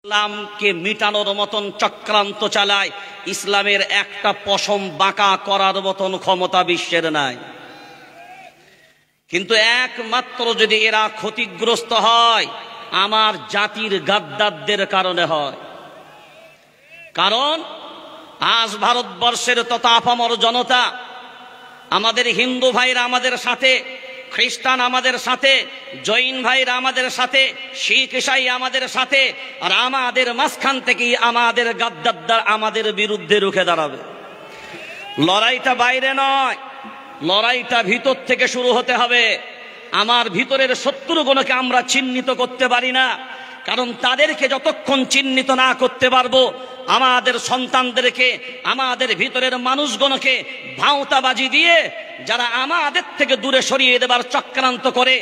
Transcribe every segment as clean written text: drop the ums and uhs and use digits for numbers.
ইসলামকে মিটানোর মতন চক্রান্ত চালায়, ইসলামের একটা পশম বাঁকা করার মতন ক্ষমতা বিশ্বের নাই। কিন্তু একমাত্র যদি এরা ক্ষতিগ্রস্ত হয়, আমার জাতির গাদ্দারদের কারণে হয়। কারণ আজ ভারতবর্ষের তথা আপামর জনতা, আমাদের হিন্দু ভাইরা আমাদের সাথে, খ্রিস্টান আমাদের সাথে, জৈন ভাইরা আমাদের সাথে, শিখ ইসাই আমাদের সাথে, আর আমাদের মাঝখান থেকেই আমাদের গাদ্দাররা আমাদের বিরুদ্ধে রুখে দাঁড়াবে। লড়াইটা বাইরে নয়, লড়াইটা ভিতর থেকে শুরু হতে হবে। আমার ভিতরের শত্রুগুলোকে আমরা চিহ্নিত করতে পারি না, কারণ তাদেরকে যতক্ষণ চিহ্নিত না করতে পারবো, আমাদের সন্তানদেরকে, আমাদের ভিতরের মানুষগুলোকে ভাঁওতাবাজি দিয়ে যারা আমাদের থেকে দূরে সরিয়ে দেবার চক্রান্ত করে,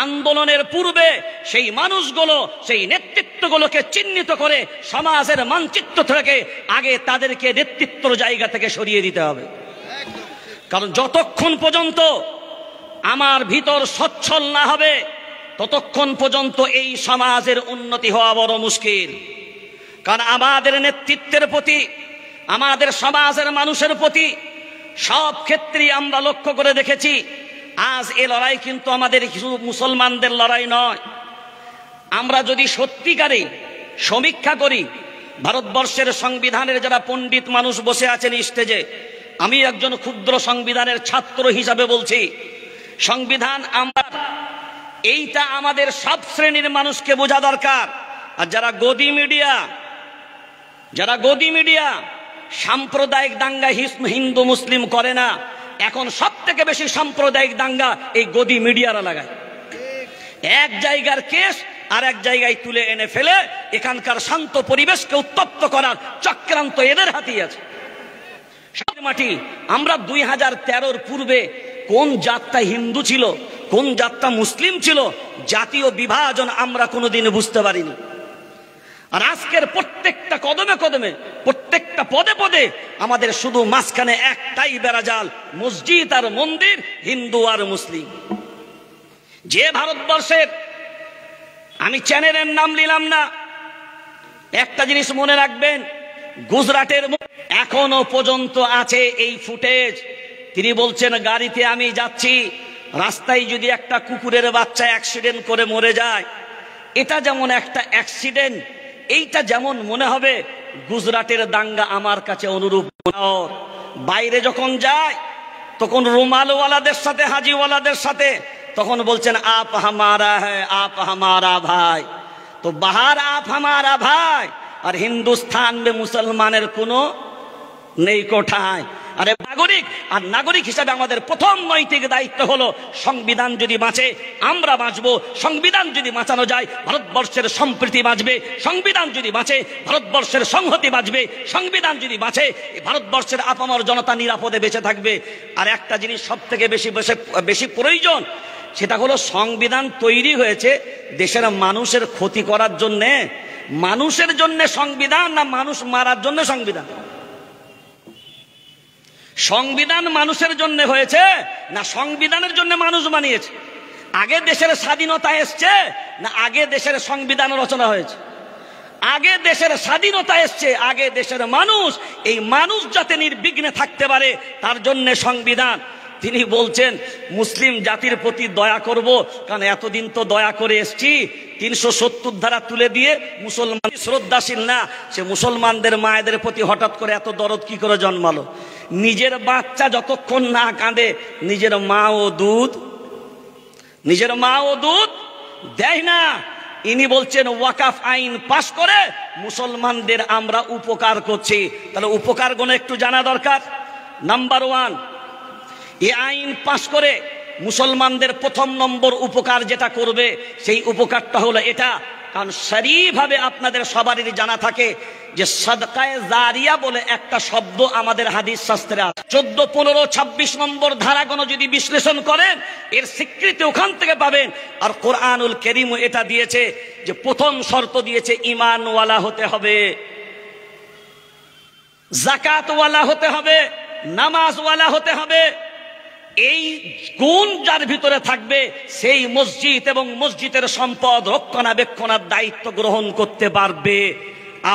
আন্দোলনের পূর্বে সেই মানুষগুলো, সেই নেতৃত্বগুলোকে চিহ্নিত করে সমাজের মানচিত্র থেকে আগে তাদেরকে নেতৃত্বর জায়গা থেকে সরিয়ে দিতে হবে। কারণ যতক্ষণ পর্যন্ত আমার ভিতর সচ্ছল না হবে, ততক্ষণ পর্যন্ত এই সমাজের উন্নতি হওয়া বড় মুশকিল। কারণ আমাদের নেতৃত্বের প্রতি, আমাদের সমাজের মানুষের প্রতি সব ক্ষেত্রেই আমরা লক্ষ্য করে দেখেছি, আজ এ লড়াই কিন্তু আমাদের কিছু মুসলমানদের লড়াই নয়। আমরা যদি সত্যিকারে সমীক্ষা করি, ভারতবর্ষের সংবিধানের যারা পণ্ডিত মানুষ বসে আছেন স্টেজে, আমি একজন ক্ষুদ্র সংবিধানের ছাত্র হিসাবে বলছি, সংবিধান আমরা, এইটা আমাদের সব শ্রেণীর মানুষকে বোঝা দরকার। আর যারা গদি মিডিয়া সাম্প্রদায়িক দাঙ্গা হিন্দু মুসলিম করে না, এখন সব থেকে বেশি সাম্প্রদায়িক দাঙ্গা এই গদি মিডিয়ারা লাগায়। এক জায়গার কেস আর এক জায়গায় তুলে এনে ফেলে এখানকার শান্ত পরিবেশকে উত্তপ্ত করার চক্রান্ত এদের হাতেই আছে। মাটি আমরা 2013-র পূর্বে কোন জাতটা হিন্দু ছিল, কোন জাতটা মুসলিম ছিল, জাতীয় বিভাজন আমরা কোনোদিন বুঝতে পারিনি। আর আজকের প্রত্যেকটা কদমে কদমে, প্রত্যেকটা পদে পদে আমাদের শুধু মাঝখানে একটাই বেড়াজাল, মসজিদ আর মন্দির, হিন্দু আর মুসলিম। যে ভারতবর্ষের, আমি চ্যানেলের নাম নিলাম না, একটা জিনিস মনে রাখবেন, গুজরাটের এখনো পর্যন্ত আছে এই ফুটেজ। তিনি বলছেন, গাড়িতে আমি যাচ্ছি, রাস্তায় যদি একটা কুকুরের বাচ্চা অ্যাক্সিডেন্ট করে মরে যায়, এটা যেমন একটা অ্যাক্সিডেন্ট, এইটা যেমন মনে হবে গুজরাটের দাঙ্গা আমার কাছে অনুরূপ। বাইরে যখন যায় তখন রুমালওয়ালাদের সাথে, হাজিওয়ালাদের সাথে, তখন বলছেন আপ হামারা হ্যায়, আপ হামারা ভাই। তো বাহার আপ হামারা ভাই, আর হিন্দুস্তান মে মুসলমানের কোনো নেই কোঠায়। আরে নাগরিক, আর নাগরিক হিসাবে আমাদের প্রথম নৈতিক দায়িত্ব হলো, সংবিধান যদি বাঁচে আমরা বাঁচবো, সংবিধান যদি বাঁচানো যায় ভারতবর্ষের সম্প্রীতি বাঁচবে, সংবিধান যদি বাঁচে ভারতবর্ষের সংহতি বাঁচবে, সংবিধান যদি বাঁচে ভারতবর্ষের আপামর জনতা নিরাপদে বেঁচে থাকবে। আর একটা জিনিস সব থেকে বেশি প্রয়োজন, সেটা হলো সংবিধান তৈরি হয়েছে দেশের মানুষের ক্ষতি করার জন্যে। মানুষের জন্য সংবিধান না মানুষ মারার জন্য সংবিধান? সংবিধান মানুষের জন্য হয়েছে না সংবিধানের জন্য মানুষ বানিয়েছে? আগে দেশের স্বাধীনতা এসছে না আগে দেশের সংবিধান রচনা হয়েছে? আগে দেশের স্বাধীনতা এসছে, আগে দেশের মানুষ, এই মানুষ যাতে নির্বিঘ্নে থাকতে পারে তার জন্য সংবিধান। তিনি বলছেন মুসলিম জাতির প্রতি দয়া করব, কারণ এতদিন তো দয়া করে এসছি, 370 ধারা তুলে দিয়ে মুসলমান শ্রদ্ধাশীল না, সে মুসলমানদের মায়েদের প্রতি হঠাৎ করে এত দরদ কি করে জন্মালো? নিজের বাচ্চা যতক্ষণ না কাঁদে নিজের মা ও দুধ দেয় না। ইনি বলছেন ওয়াকাফ আইন পাশ করে মুসলমানদের আমরা উপকার করছি। তাহলে উপকার গুলো একটু জানা দরকার। নাম্বার 1, এই আইন পাশ করে মুসলমানদের প্রথম নম্বর উপকার যেটা করবে, সেই উপকারটা হলো এটা। কারণ শরীভাবে আপনাদের সবারই জানা থাকে যে সাদকায়ে জারিয়া বলে একটা শব্দ আমাদের হাদিস শাস্ত্রে আছে। 14, 15, 26 নম্বর ধারাগুলো যদি বিশ্লেষণ করেন এর স্বীকৃতি ওখান থেকে পাবেন। আর কোরআনুল কারীমও এটা দিয়েছে যে প্রথম শর্ত দিয়েছে ঈমানওয়ালা হতে হবে, যাকাতওয়ালা হতে হবে, নামাজওয়ালা হতে হবে। এই গুণ যার ভিতরে থাকবে সেই মসজিদ এবং মসজিদের সম্পদ রক্ষণাবেক্ষণের দায়িত্ব গ্রহণ করতে পারবে।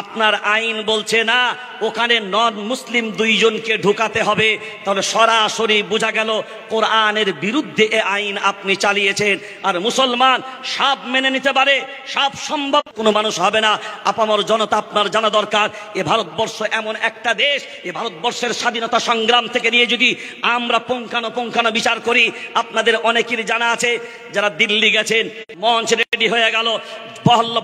আপনার আইন বলছে না ওখানে নন মুসলিম দুইজনকে ঢুকাতে হবে, তাহলে সরাসরি বোঝা গেল কোরআনের বিরুদ্ধে এ আইন আপনি চালিয়েছেন। আর মুসলমান সব মেনে নিতে পারে, সব সম্ভব কোনো মানুষ হবে না। আপামর জনতা, আপনার জানা দরকার এ ভারতবর্ষ এমন একটা দেশ, এ ভারতবর্ষের স্বাধীনতা সংগ্রাম থেকে নিয়ে যদি আমরা পুঙ্খানুপুঙ্খানু বিচার করি, আপনাদের অনেকেরই জানা আছে যারা দিল্লি গেছেন, মঞ্চ রেডি হয়ে গেল,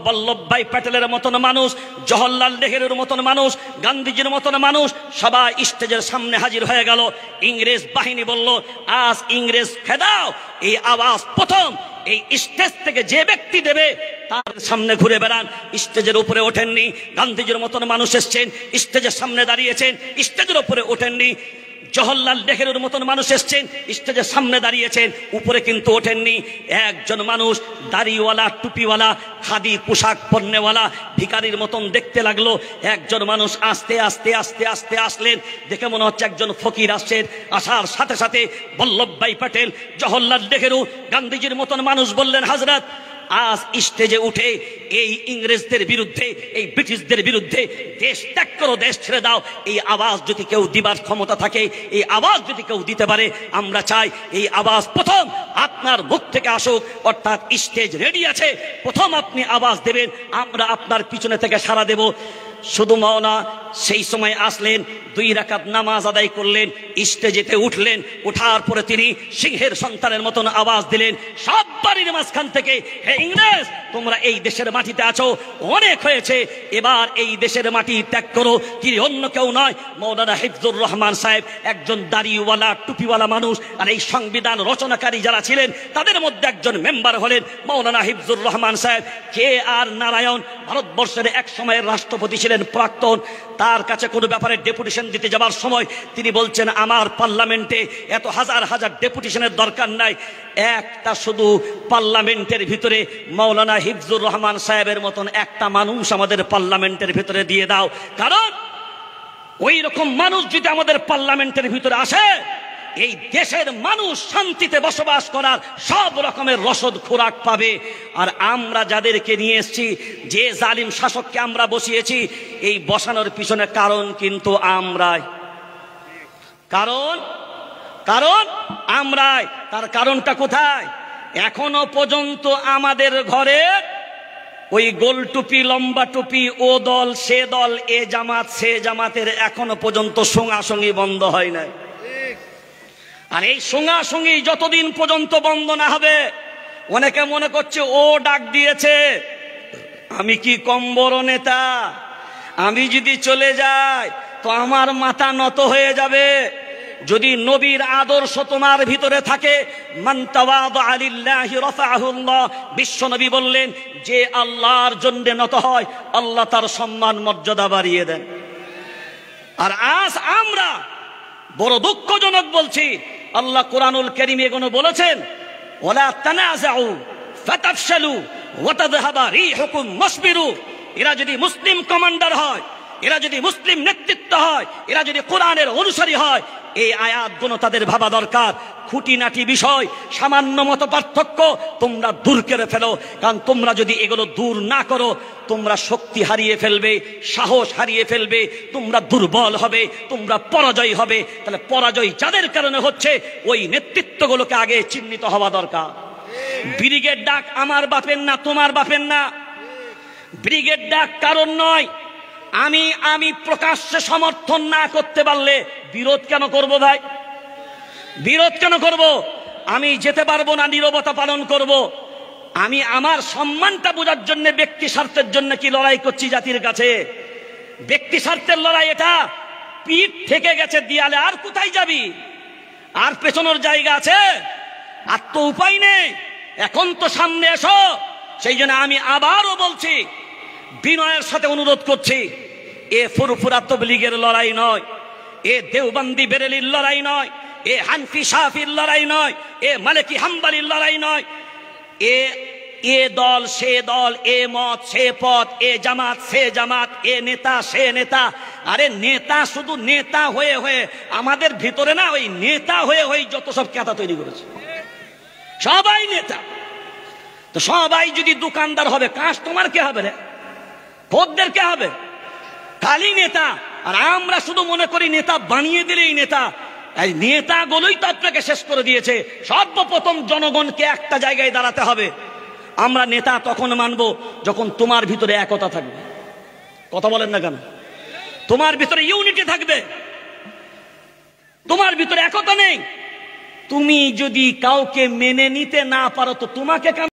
বল্লভভাই প্যাটেলের মতন মানুষ, জওহরলাল নেহেরুর মতন মানুষ, গান্ধীজির মতন মানুষ সবাই স্টেজের সামনে হাজির হয়ে গেল। ইংরেজ বাহিনী বলল আজ ইংরেজ খেদাও। এই আওয়াজ প্রথম এই স্টেজ থেকে যে ব্যক্তি দেবে তার সামনে ঘুরে বেড়ান। স্টেজের উপরে ওঠেননি। গান্ধীজির মতন মানুষ এসছেন, স্টেজের সামনে দাঁড়িয়েছেন, স্টেজের উপরে ওঠেননি। জওহরলাল নেহেরুর মতন মানুষ এসছেন, স্টেজের সামনে দাঁড়িয়েছেন, উপরে কিন্তু ওঠেননি। একজন মানুষ দাড়িওয়ালা, টুপিওয়ালা, খাদি পোশাক পরনেওয়ালা, ভিখারির মতন দেখতে লাগলো। একজন মানুষ আস্তে আস্তে আস্তে আস্তে আসলেন, দেখে মনে হচ্ছে একজন ফকির আসছেন। আসার সাথে সাথে বল্লভভাই প্যাটেল, জওহরলাল নেহেরু, গান্ধীজির মতন মানুষ বললেন, হযরত আজ স্টেজে উঠে এই ইংরেজদের বিরুদ্ধে, এই ব্রিটিশদের বিরুদ্ধে দেশ ত্যাগ করো, দেশ ছেড়ে দাও। এই আওয়াজ যদি কেউ দিবার ক্ষমতা থাকে, এই আওয়াজ যদি কেউ দিতে পারে, আমরা চাই এই আওয়াজ প্রথম আপনার মুখ থেকে আসুক। অর্থাৎ স্টেজ রেডি আছে, প্রথম আপনি আওয়াজ দেবেন, আমরা আপনার পিছনে থেকে সাড়া দেব। শুধু মাওলানা সেই সময় আসলেন, 2 রাকাত নামাজ আদায় করলেন, স্টেজেতে উঠলেন। ওঠার পরে তিনি সিংহের সন্তানের মতন আওয়াজ দিলেন সব বাড়ির মাঝখান থেকে, হে ইংরেজ, তোমরা এই দেশের মাটিতে আছো, অনেক হয়েছে, এবার এই দেশের মাটি ত্যাগ করো। তিনি অন্য কেউ নয়, মাওলানা হিফজুর রহমান সাহেব, একজন দাড়িওয়ালা, টুপিওয়ালা মানুষ। আর এই সংবিধান রচনাকারী যারা ছিলেন তাদের মধ্যে একজন মেম্বার হলেন মাওলানা হিফজুর রহমান সাহেব। কে আর নারায়ণ ভারতবর্ষের এক সময়ের রাষ্ট্রপতি ছিলেন, প্রাক্তন। তার কাছে কোনো ব্যাপারে ডেপুটেশন দিতে যাবার সময় তিনি বলছেন, আমার পার্লামেন্টে এত হাজার হাজার ডেপুটেশনের দরকার নাই, একটা শুধু পার্লামেন্টের ভিতরে মাওলানা হিফজুর রহমান সাহেবের মতন একটা মানুষ আমাদের পার্লামেন্টের ভিতরে দিয়ে দাও। কারণ ওই রকম মানুষ যদি আমাদের পার্লামেন্টের ভিতরে আসে, এই দেশের মানুষ শান্তিতে বসবাস করার সব রকমের রসদ খোরাক পাবে। আর আমরা যাদেরকে নিয়ে এসেছি, যে জালিম শাসককে আমরা বসিয়েছি, এই বসানোর পিছনে কারণ কিন্তু আমরাই। কারণ আমরাই। তার কারণটা কোথায়? এখনো পর্যন্ত আমাদের ঘরে ওই গোল টুপি, লম্বা টুপি, ও দল, সে দল, এ জামাত, সে জামাতের এখনো পর্যন্ত সঙ্গাসঙ্গী বন্ধ হয় নাই। আর এই সঙ্গাসঙ্গী যতদিন পর্যন্ত বন্ধ না হবে, অনেকে মনে করছে ও ডাক দিয়েছে, আমি কি কম বড় নেতা, আমি যদি চলে যাই তো আমার মাথা নত হয়ে যাবে। যদি নবীর আদর্শ তোমার ভিতরে থাকে, মান তাওয়াদা লিল্লাহি রাফাহুল্লাহ, বিশ্ব নবী বললেন, যে আল্লাহর জন্য নত হয় আল্লাহ তার সম্মান মর্যাদা বাড়িয়ে দেন। আর আজ আমরা বড় দুঃখজনক বলছি, আল্লাহ কোরআনুল কারীমে এগুলো বলেছেন, ওয়ালা তানাযাউ ফাতাফশালু ওয়া তাযহাবা রিহুকুম ওয়াসবিরু। এরা যদি মুসলিম কমান্ডার হয়, এরা যদি মুসলিম নেতৃত্ব হয়, এরা যদি কোরআনের অনুসারী হয়, এই আয়াতগুলো তাদের ভাবা দরকার। খুঁটিনাটি বিষয়, সামান্য মতো পার্থক্য তোমরা দূর করে ফেলো। কারণ তোমরা যদি এগুলো দূর না করো, তোমরা শক্তি হারিয়ে ফেলবে, সাহস হারিয়ে ফেলবে, তোমরা দুর্বল হবে, তোমরা পরাজয় হবে। তাহলে পরাজয় যাদের কারণে হচ্ছে, ওই নেতৃত্বগুলোকে আগে চিহ্নিত হওয়া দরকার। ব্রিগেড ডাক আমার বাপের না, তোমার বাপের না। ব্রিগেড ডাক কারণ নয়। আমি প্রকাশ্যে সমর্থন না করতে পারলে বিরোধ কেন করব ভাই? বিরোধ কেন করব? আমি যেতে পারবো না, নীরবতা পালন করব। আমি আমার সম্মানটা বোঝার জন্য, ব্যক্তি স্বার্থের জন্য কি লড়াই করছি জাতির কাছে? ব্যক্তি স্বার্থের লড়াই এটা। পিঠ থেকে গেছে দিয়ালে, আর কোথায় যাবি? আর পেছনের জায়গা আছে? আর তো উপায় নেই, এখন তো সামনে এসো। সেই জন্য আমি আবারও বলছি, বিনয়ের সাথে অনুরোধ করছি, এ ফুরফুরা তবলিগের লড়াই নয়, এ দেওবন্দি বেরেলির লড়াই নয়, এ হানফি শাফির লড়াই নয়, এ মালিকি হাম্বলির লড়াই নয়, এ এ দল সে দল, এ মত সে পথ, এ জামাত সে জামাত, এ নেতা সে নেতা। আরে নেতা শুধু নেতা হয়ে হয়ে আমাদের ভিতরে না ওই নেতা হয়ে হয়ে যত সব ক্যাতা তৈরি করেছে। সবাই নেতা। তো সবাই যদি দোকানদার হবে, কাস্টমার কে হবে রে? খদ্দের কে হবে? খালি নেতা। আর আমরা শুধু মনে করি নেতা বানিয়ে দিলেই নেতা। এই নেতাগুলোই তো আপনাকে শেষ করে দিয়েছে। সর্বপ্রথম জনগণকে একটা জায়গায় দাঁড়াতে হবে। আমরা নেতা তখন মানবো যখন তোমার ভিতরে একতা থাকবে। কথা বলেন না কেন? তোমার ভিতরে ইউনিটি থাকবে। তোমার ভিতরে একতা নেই। তুমি যদি কাউকে মেনে নিতে না পারো তো তোমাকে